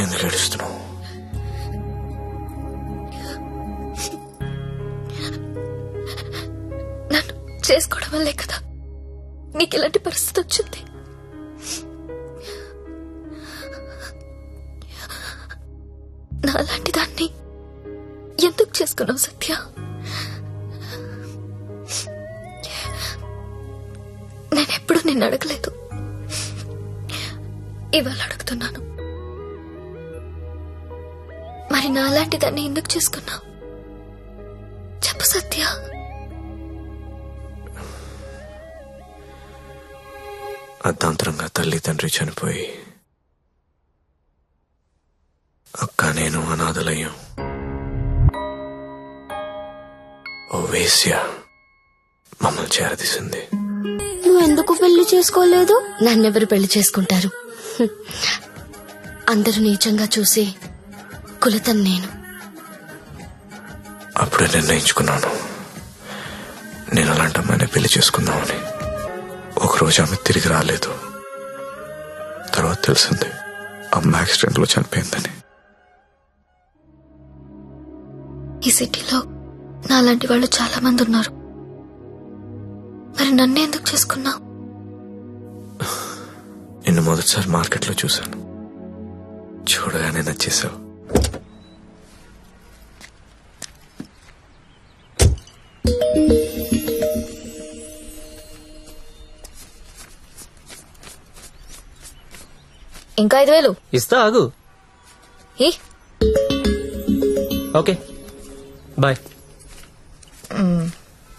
ఎందుకు ఏడుస్తున్నావు? నన్ను చేసుకోవడం వల్లే కదా నీకు ఇలాంటి పరిస్థితి వచ్చింది. నాలాంటి దాన్ని ఎందుకు చేసుకున్నావు సత్య? నేనెప్పుడు నిన్ను అడగలేదు, ఇవాళ అడుగుతున్నాను. మరి నాలాంటి దాన్ని ఎందుకు చేసుకున్నావు చెప్పు సత్య. అర్ధాంతరంగా తల్లి తండ్రి చనిపోయి అక్క నేను అనాథలయ్యాం. ఓ వేశ్య మమ్మల్ని చేరదీసింది. నువ్వెందుకు పెళ్లి చేసుకోలేదు? నన్నెవరు పెళ్లి చేసుకుంటారు? అందరూ నీచంగా చూసి కులతను నేను. అప్పుడే నిర్ణయించుకున్నాను నేను అలాంటి అమ్మాయిని పెళ్లి చేసుకుందామని. ఒకరోజు ఆమె తిరిగి రాలేదు. తర్వాత తెలిసింది అమ్మ యాక్సిడెంట్ లో చనిపోయిందని. ఈ సిటీలో నాలాంటి వాళ్ళు చాలా మంది ఉన్నారు. మరి నన్నే ఎందుకు చేసుకున్నావు? నిన్ను మొదటిసారి మార్కెట్లో చూశాను. చూడగానే నచ్చేసావు. ఇంకా 5,000 ఇస్తా, ఆగు. ఏ ఓకే బాయ్.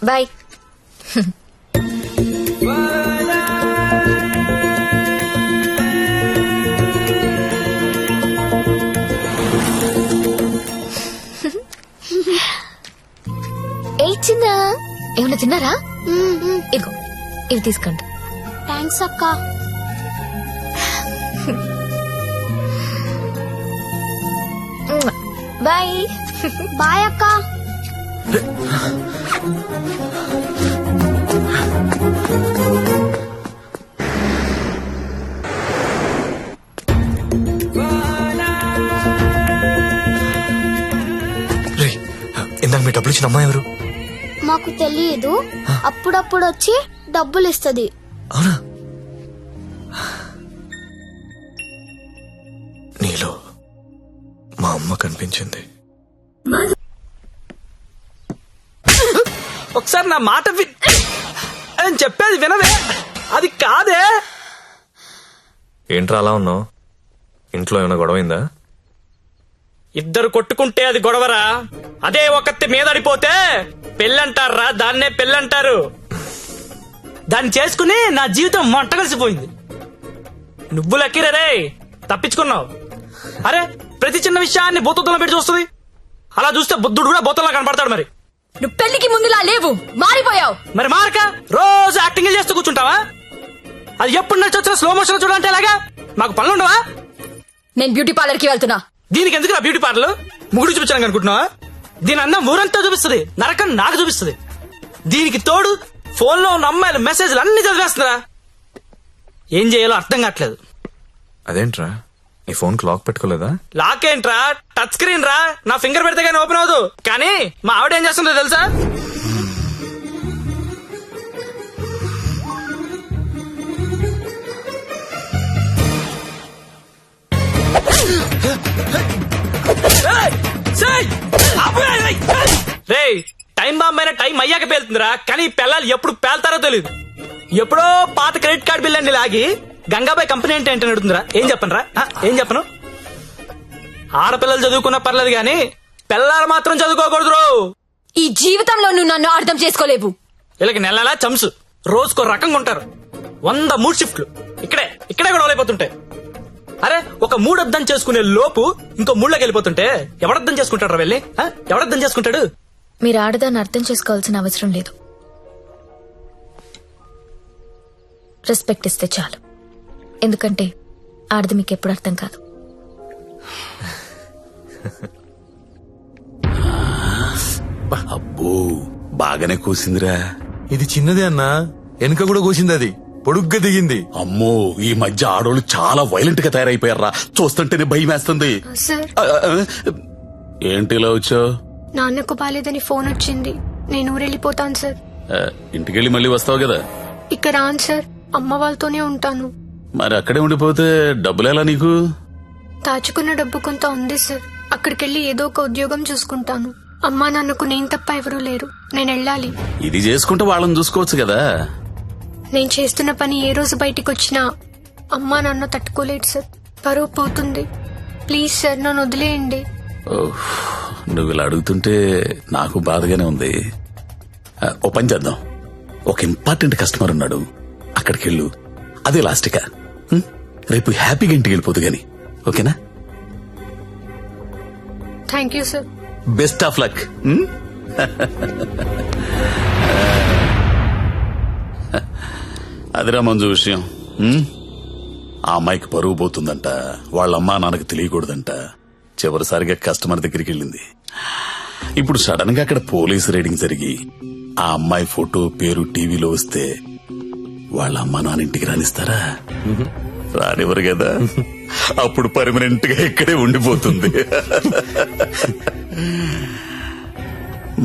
బాయ్. ఏ చిన్నా, ఏమన్నా తిన్నారా? ఇదిగో ఇవి తీసుకోండి. థ్యాంక్స్ అక్క. బాయ్. బాయ్ అక్క. ఇందాక మీ డబ్బులు ఇచ్చిన అమ్మాయి ఎవరు? మాకు తెలియదు, అప్పుడప్పుడు వచ్చి డబ్బులు ఇస్తది. అవునా? నీలో మా అమ్మ కనిపించింది. ఒకసారి నా మాట అని చెప్పేది వినవే. అది కాదే. ఏంట్రా అలా ఉన్నావు? ఇంట్లో ఏమైనా గొడవైందా? ఇద్దరు కొట్టుకుంటే అది గొడవరా? అదే ఒకత్తి మీదడిపోతే పెళ్ళంటారా? దాన్నే పెళ్ళంటారు. దాన్ని చేసుకుని నా జీవితం మంట కలిసిపోయింది. నువ్వు లక్కీరే, తప్పించుకున్నావు. అరే ప్రతి చిన్న విషయాన్ని బోతుల్లో పెట్టి చూస్తుంది. అలా చూస్తే బుద్ధుడు కూడా బోతుల్లో కనపడతాడు. మరి నువ్వు పెళ్లికి ముందులా లేవు, మారిపోయావు. మరి మారక రోజు యాక్టింగ్ చేస్తూ కూర్చుంటావా? అది ఎప్పుడు నడిచి వచ్చిన స్లో మోషన్ చూడాలంటే ఎలాగా? మాకు పనులు ఉండవా? నేను బ్యూటీ పార్లర్ కి వెళ్తున్నా. దీనికి ఎందుకు నా బ్యూటీ పార్లర్? ముగుడు చూపించాను అనుకుంటున్నావా? దీని అందం ఊరంతా చూపిస్తుంది, నరకం నాకు చూపిస్తుంది. దీనికి తోడు ఫోన్ లో ఉన్న అమ్మాయిల మెసేజ్లు అన్ని చదివేస్తుందా? ఏం చేయాలో అర్థం కావట్లేదు. అదేంట్రా నీ ఫోన్ కి లాక్ పెట్టుకోలేదా? లాక్ ఏంట్రా, టచ్ స్క్రీన్ రా. నా ఫింగర్ పెడితే కానీ ఓపెన్ అవ్వదు. కానీ మా ఆవిడ ఏం చేస్తుందో తెలుసా? రే టైం బాంబ్ అయినా టైం అయ్యాక పేలుతుందిరా. కానీ పిల్లలు ఎప్పుడు పేల్తారో తెలియదు. ఎప్పుడో పాత క్రెడిట్ కార్డు బిల్ అన్ని లాగి గంగాబాయ్ కంపెనీ అంటే ఏంటని అడుగుతుందిరా. ఏం చెప్పనురా? ఏం చెప్పను? ఆడపిల్లలు చదువుకున్నా పర్లేదు గాని పిల్లలు మాత్రం చదువుకోకూడదు. ఈ జీవితంలో నువ్వు నన్ను అర్థం చేసుకోలేవు. వీళ్ళకి నెలలా చంసు, రోజుకో రకంగా ఉంటారు. 100 మూడు షిఫ్ట్లు ఇక్కడే గొడవలు అయిపోతుంటాయి. అరే ఒక మూడు అర్థం చేసుకునే లోపు ఇంకో మూడులోకి వెళ్ళిపోతుంటే ఎవడర్థం చేసుకుంటాడు రా? వెళ్ళి ఎవడర్థం చేసుకుంటాడు? మీరు ఆడదాన్ని అర్థం చేసుకోవాల్సిన అవసరం లేదు. రెస్పెక్ట్ ఇస్తే చాలు. ఎందుకంటే ఆడది మీకు ఎప్పుడు అర్థం కాదు. అబ్బో బాగానే కూసిందిరా. ఇది చిన్నదే అన్నా, వెనుక కూడా కూసింది. అది పొడుగ్గా దిగింది. అమ్మో ఈ మధ్య ఆడోళ్ళు చాలా వైలెంట్ గా తయారైపోయారా, చూస్తుంటేనే భయం వేస్తుంది. సార్ ఆ, ఆ, ఏంటి ఇలా వచ్చావు? నాన్నకు బాలేదని ఫోన్ వచ్చింది. నేను ఊరెళ్ళిపోతాను సార్. ఇంటికెళ్ళి మళ్ళీ వస్తావు కదా? ఇక్కడ రాను సార్, అమ్మ వాళ్ళతోనే ఉంటాను. మరి అక్కడే ఉండిపోతే డబ్బులు ఎలా నీకు? దాచుకున్న డబ్బు కొంత ఉంది సార్, అక్కడికెళ్ళి ఏదో ఒక ఉద్యోగం చూసుకుంటాను. అమ్మా నాన్నకు నేను తప్ప ఎవరూ లేరు, నేను వెళ్ళాలి. ఇది చేసుకుంటే వాళ్ళని చూసుకోవచ్చు కదా. నేను చేస్తున్న పని ఏ రోజు బయటికి వచ్చినా అమ్మా నాన్న తట్టుకోలేడు సార్, పరువు పోతుంది. ప్లీజ్ సార్ నన్ను వదిలేయండి. ఓహ్, నువ్వు ఇలా అడుగుతుంటే నాకు బాధగానే ఉంది. ఓ పని చేద్దాం, ఒక ఇంపార్టెంట్ కస్టమర్ ఉన్నాడు, అక్కడికి వెళ్ళు. అదే లాస్ట్గా రేపు హ్యాపీగా ఇంటికి వెళ్ళిపోదు గాని, ఓకేనా? Thank you sir. Best of luck. అదిరా మంజు విషయం. ఆ అమ్మాయికి పరువు పోతుందంట, వాళ్ళ అమ్మా నాన్నకి తెలియకూడదంట. చివరిసారిగా కస్టమర్ దగ్గరికి వెళ్ళింది. ఇప్పుడు సడన్ గా అక్కడ పోలీస్ రైడింగ్ జరిగి ఆ అమ్మాయి ఫోటో పేరు టీవీలో వస్తే వాళ్ళ అమ్మా నాన్న ఇంటికి రానిస్తారా? రానివ్వరు కదా. అప్పుడు పర్మనెంట్ గా ఇక్కడే ఉండిపోతుంది.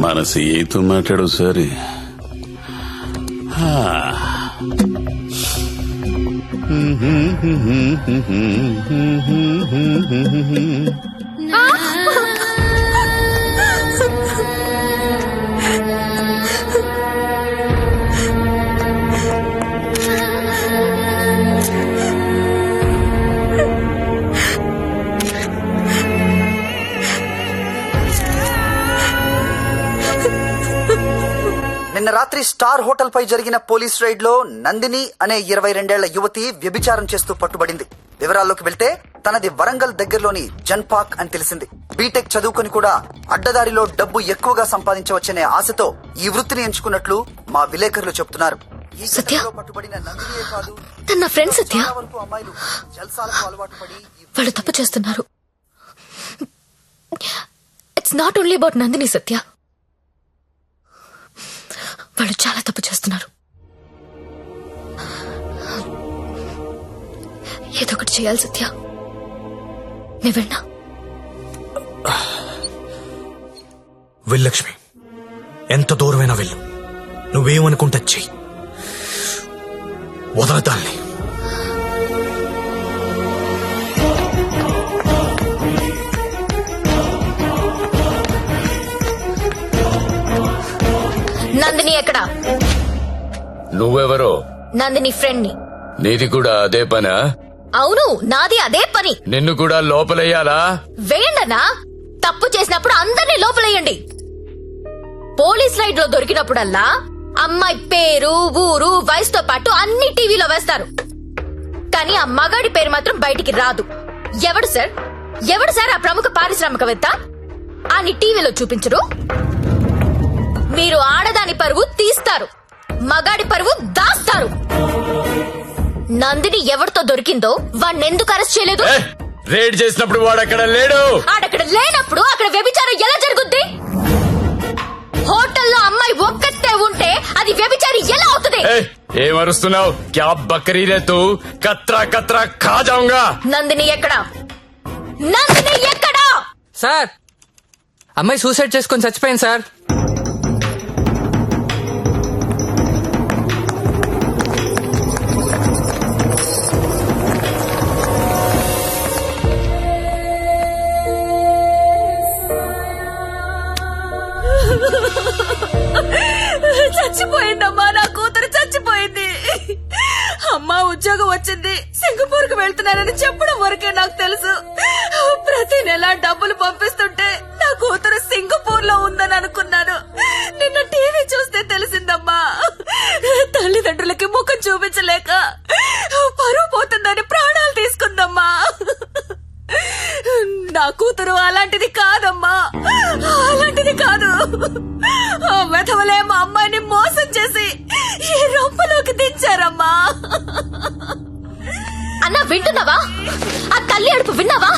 మన సీఏతో మాట్లాడు సరే. నిన్న రాత్రి స్టార్ హోటల్ పై జరిగిన పోలీస్ రైడ్ లో నందిని అనే 22 యువతి వ్యభిచారం చేస్తూ పట్టుబడింది. వివరాల్లోకి వెళ్తే తనది వరంగల్ దగ్గరలోని జన్పాక్ అని తెలిసింది. బీటెక్ చదువుకొని కూడా అడ్డదారిలో డబ్బు ఎక్కువగా సంపాదించవచ్చనే ఆశతో ఈ వృత్తిని ఎంచుకున్నట్లు మా విలేకరులు చెబుతున్నారు. ఈ సత్య, ఘటనలో పట్టుబడిన నందినియే కాదు, తన నా ఫ్రెండ్ సత్య. చాలా వరకు అమ్మాయిలు జల్సాలకు అలవాటు పడి వాళ్ళు తప్పు చేస్తున్నారు. It's not only about Nandini Satya, వాళ్ళు చాలా తప్పు చేస్తున్నారు. ఏదో ఒకటి చేయాలి సత్య. నేను వెళ్ళనా? వెళ్ళు లక్ష్మి, ఎంత దూరమైనా వెళ్ళు. నువ్వేమనుకుంటా చెయ్యి, వదలదాన్ని. నందిని ఎక్కడా? నువ్వెవరో? నందిని ఫ్రెండ్ ని. నీది కూడా అదే పనా? అవును, నాది అదే పని. నిన్ను కూడా లోపలయ్యాలా? వేయండన్నా. తప్పు చేసినప్పుడు అందరినీ లోపలేయండి. పోలీస్ రైడ్ లో దొరికినప్పుడల్లా అమ్మాయి పేరు, ఊరు, వయసుతో పాటు అన్ని టీవీలో వేస్తారు. కానీ ఆ మగాడి పేరు మాత్రం బయటికి రాదు. ఎవడు సార్? ఎవడు సార్ ఆ ప్రముఖ పారిశ్రామికవేత్త? అని టీవీలో చూపించరు. మీరు ఆడదాని పరువు తీస్తారు, మగాడి పరువు దాస్తారు. నందిని ఎవరితో దొరికిందో వాణ్ణెందుకు అరెస్ట్ చేయలేదు? రేడ్ చేసినప్పుడు వాడు అక్కడ లేడు. ఆడక్కడ లేనప్పుడు అక్కడ వ్యభిచారం ఎలా జరుగుద్ది? హోటల్లో అమ్మాయి ఒక్కతే ఉంటే అది వ్యభిచారి ఎలా అవుతుంది? ఏమరుస్తున్నావు? క్యా బకరీ రే తూ? కత్రా కత్రా ఖా జాऊंगा. నందిని ఎక్కడా? నందిని ఎక్కడా? సార్, అమ్మాయి సూసైడ్ చేసుకొని చచ్చిపోయింది సార్. చచ్చిపోయిందమ్మా, నా కూతురు చచ్చిపోయింది. అమ్మా ఉద్యోగం వచ్చింది, సింగపూర్ కు వెళ్తున్నానని చెప్పడం వరకే నాకు తెలుసు. ప్రతి నెల డబ్బులు పంపిస్తుంటే నా కూతురు సింగపూర్ లో ఉందని అనుకున్నాను. నిన్న టీవీ చూస్తే తెలిసిందమ్మా. తల్లిదండ్రులకి ముఖం చూపించలేక పరువు పోతుందని ప్రాణాలు తీసుకుందమ్మా. నా కూతురు అలాంటిది కాదమ్మా, అలాంటిది కాదు. ఆ వెధవలే మా అమ్మాయిని మోసం చేసి ఈ రొంపలోకి దించారమ్మా. అన్నా వింటున్నావా? ఆ తల్లి అడుపు విన్నావా?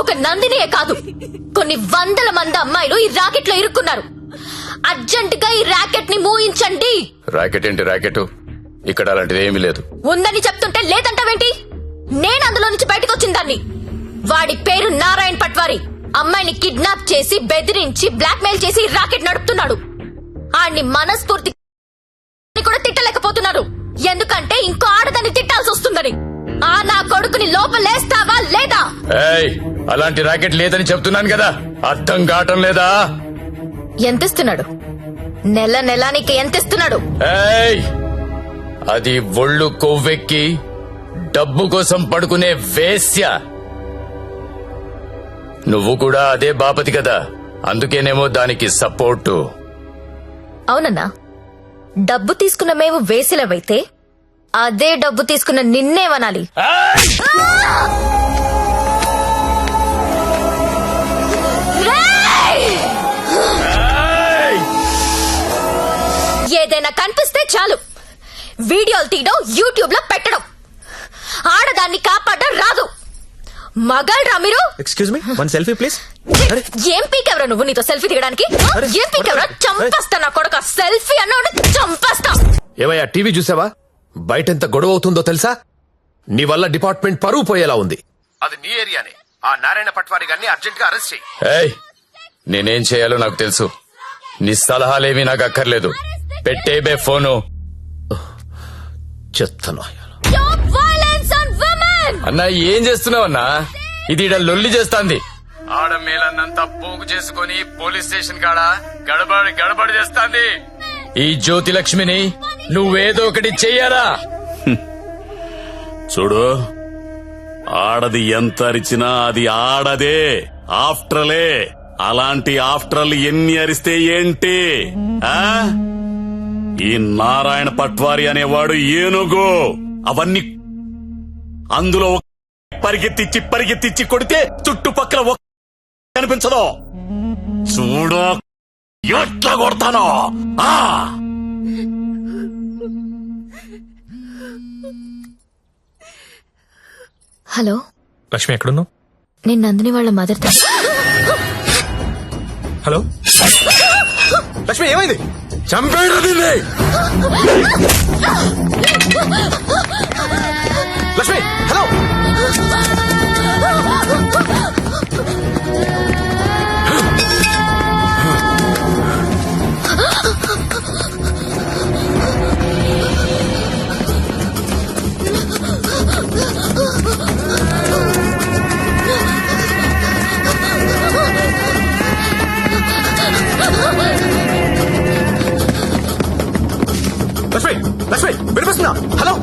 ఒక నందినియే కాదు, కొన్ని వందల మంది అమ్మాయిలు ఈ రాకెట్ లో ఇరుక్కున్నారు. అర్జెంట్ గా ఈ రాకెట్ ని మూయించండి. రాకెట్ ఏంటి రాకెట్? ఇక్కడ అలాంటిది ఏమీ లేదు. ఉందని చెప్తుంటే లేదంటావేంటి? నేను అందులో నుంచి బయటకు వచ్చిన దాన్ని. వాడి పేరు నారాయణ్ పట్వారి. అమ్మాయిని కిడ్నాప్ చేసి బెదిరించి బ్లాక్మెయిల్ చేసి రాకెట్ నడుపుతున్నాడు. ఆడిని మనస్ఫూర్తి కూడా తిట్టలేకపోతున్నారు, ఎందుకంటే ఇంకో ఆడదాన్ని తిట్టాల్సి వస్తుందని. ఆ నా కొడుకుని లోపలేస్తావా లేదా? ఏయ్, అలాంటి రాకెట్ లేదని చెప్తున్నాను కదా, అర్థం కావటం లేదా? ఎంతిస్తున్నాడు? నెల నెలానికి ఎంతిస్తున్నాడు? ఏయ్, అది ఒళ్ళు కొవ్వెక్కి డబ్బు కోసం పడుకునే వేశ్య. నువ్వు కూడా అదే బాపతి కదా, అందుకేనేమో దానికి సపోర్టు. అవునన్నా, డబ్బు తీసుకున్న మేము వేసిలవైతే అదే డబ్బు తీసుకున్న నిన్నేమనాలి? ఏదైనా కనిపిస్తే చాలు వీడియోలు తీయడం, యూట్యూబ్ లో పెట్టడం. ఆడదాన్ని కాపాడడం రాదు. మగాళ్ళరా మీరు? Excuse me, one selfie please. ఏం పీకెవరా నువ్వు? నీతో సెల్ఫీ దిగడానికి ఏం పీకెవరా? చంపేస్తా నా కొడుకు. సెల్ఫీ అన్నాడు చంపేస్తా. ఏమయ్యా, టీవీ చూసావా? బయటెంత గొడవ అవుతుందో తెలుసా? నీ వల్ల డిపార్ట్మెంట్ పరువు పోయేలా ఉంది. అది నీ ఏరియానే. ఆ నారాయణ పట్వారి గారిని అర్జెంట్ గా అరెస్ట్ చేయి. ఏయ్, నేనేం చేయాలో నాకు తెలుసు. నీ సలహాలేవి నాకు అక్కర్లేదు. పెట్టేబే ఫోను. చెత్తను అన్నా, ఏం చేస్తున్నావన్నా? ఇది ఈడ లొల్లి చేస్తాంది. ఆడ మేలన్నంతా పోగు చేసుకుని పోలీస్ స్టేషన్ కాడ గడబడి చేస్తాంది. ఈ జ్యోతి లక్ష్మిని నువ్వేదో ఒకటి చెయ్యారా? చూడు, ఆడది ఎంత అరిచినా అది ఆడదే, ఆఫ్టరలే. అలాంటి ఆఫ్టర్లు ఎన్ని అరిస్తే ఏంటి? ఆ? ఈ నారాయణ పట్వారి అనేవాడు ఏనుగు. అవన్నీ అందులో పరిగెత్తిచ్చి కొడితే చుట్టుపక్కల కనిపించదు. చూడు ఎట్లా కొడతానో. హలో లక్ష్మి, ఎక్కడున్నావు? నేను నందిని వాళ్ళ మదర్. హలో లక్ష్మి, ఏమైంది? చంపేడు దీన్ని. లక్ష్మి, హలో. లక్ష్మి, లక్ష్మి, వినిపిస్తుందా? హలో.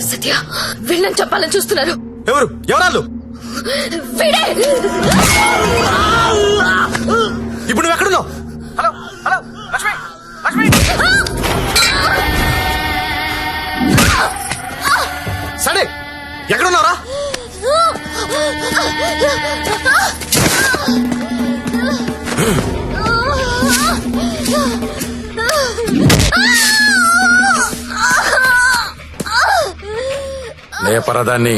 సత్య, వీళ్ళని చెప్పాలని చూస్తున్నారు. ఎవరు? ఎవరాళ్ళు? ఇప్పుడు నువ్వు ఎక్కడున్నావు? Hello, hello, Lakshmi, Lakshmi. సరే, ఎక్కడున్నారా? లేపరదాన్ని.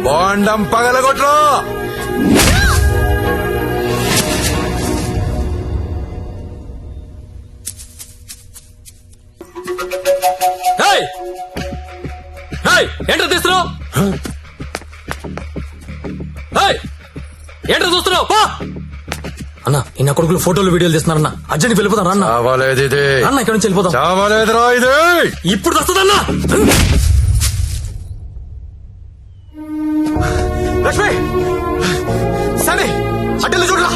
బాండం పగలగొట్లో. ఏంటో తీస్తున్నావు? ఏంటో చూస్తున్నావు? అన్న ఈ కొడుకులు ఫోటోలు వీడియోలు తీస్తున్నారన్న. అర్జెంట్ వెళ్ళిపోతాను అన్న. చావాలేదు ఇది. అన్న ఇక్కడ నుంచి వెళ్ళిపోతాం. చావాలేదురా ఇది. ఇప్పుడు వస్తుందన్నా. లక్ష్మి సరే అడ్డలు చూడరా.